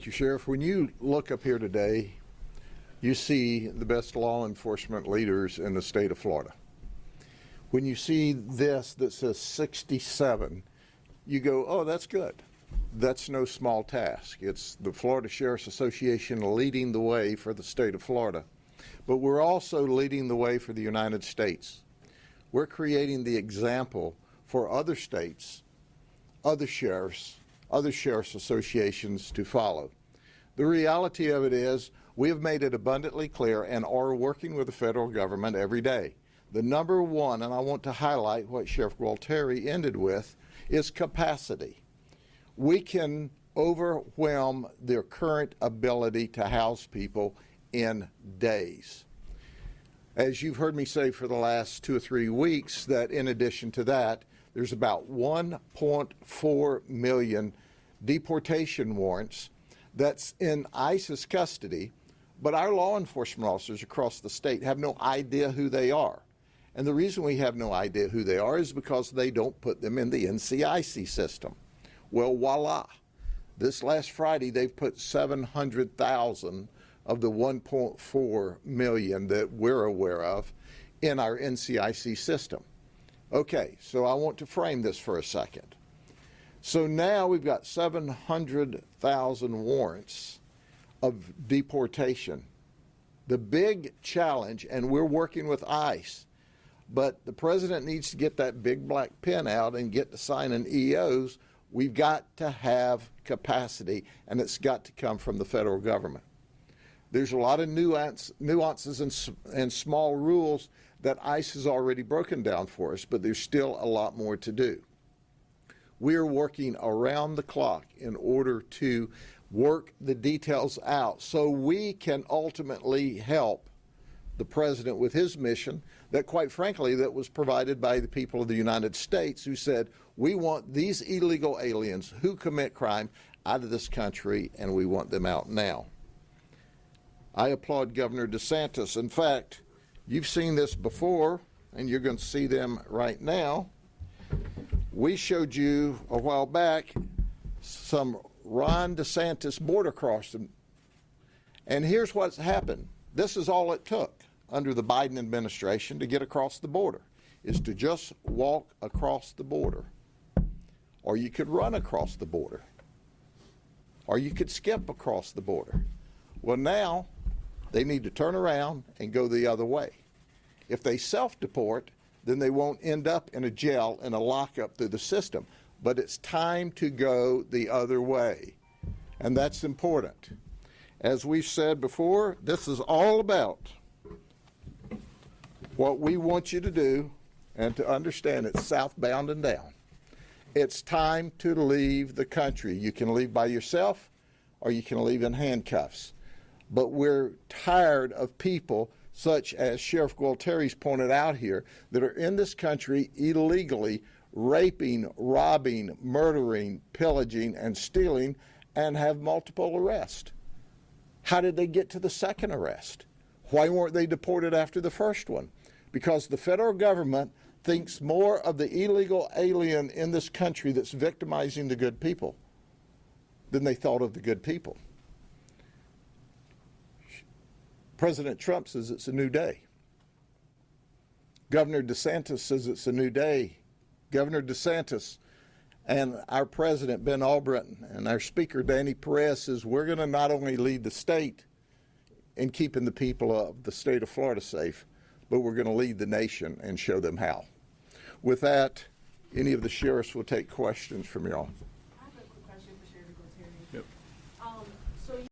Thank you, Sheriff. When you look up here today, you see the best law enforcement leaders in the state of Florida. When you see this that says 67, you go, oh, that's good. That's no small task. It's the Florida Sheriff's Association leading the way for the state of Florida. But we're also leading the way for the United States. We're creating the example for other states, other sheriffs associations to follow. The reality of it is we have made it abundantly clear and are working with the federal government every day. The number one, and I want to highlight what Sheriff Gualtieri ended with, is capacity. We can overwhelm their current ability to house people in days. As you've heard me say for the last 2 or 3 weeks, that in addition to that, there's about 1.4 million deportation warrants that's in ICE's custody, but our law enforcement officers across the state have no idea who they are. And the reason we have no idea who they are is because they don't put them in the NCIC system. Well, voila. This last Friday, they've put 700,000 of the 1.4 million that we're aware of in our NCIC system. Okay, so I want to frame this for a second. So now we've got 700,000 warrants of deportation. The big challenge, and we're working with ICE, but the president needs to get that big black pen out and get to signing EOs. We've got to have capacity, and it's got to come from the federal government. There's a lot of nuances and small rules that ICE has already broken down for us, but there's still a lot more to do. We are working around the clock in order to work the details out so we can ultimately help the president with his mission that, quite frankly, that was provided by the people of the United States who said, we want these illegal aliens who commit crime out of this country, and we want them out now. I applaud Governor DeSantis. In fact, you've seen this before, and you're going to see them right now. We showed you a while back some Ron DeSantis border crossing, and here's what's happened. This is all it took under the Biden administration to get across the border, is to just walk across the border. Or you could run across the border. Or you could skip across the border. Well, now they need to turn around and go the other way. If they self-deport, then they won't end up in a jail and a lockup through the system. But it's time to go the other way. And that's important. As we've said before, this is all about what we want you to do and to understand it's southbound and down. It's time to leave the country. You can leave by yourself or you can leave in handcuffs. But we're tired of people such as Sheriff Gualtieri's pointed out here that are in this country illegally raping, robbing, murdering, pillaging, and stealing and have multiple arrests. How did they get to the second arrest? Why weren't they deported after the first one? Because the federal government thinks more of the illegal alien in this country that's victimizing the good people than they thought of the good people. President Trump says it's a new day. Governor DeSantis says it's a new day. Governor DeSantis and our president, Ben Albritton, and our speaker, Danny Perez, says we're going to not only lead the state in keeping the people of the state of Florida safe, but we're going to lead the nation and show them how. With that, any of the sheriffs will take questions from y'all.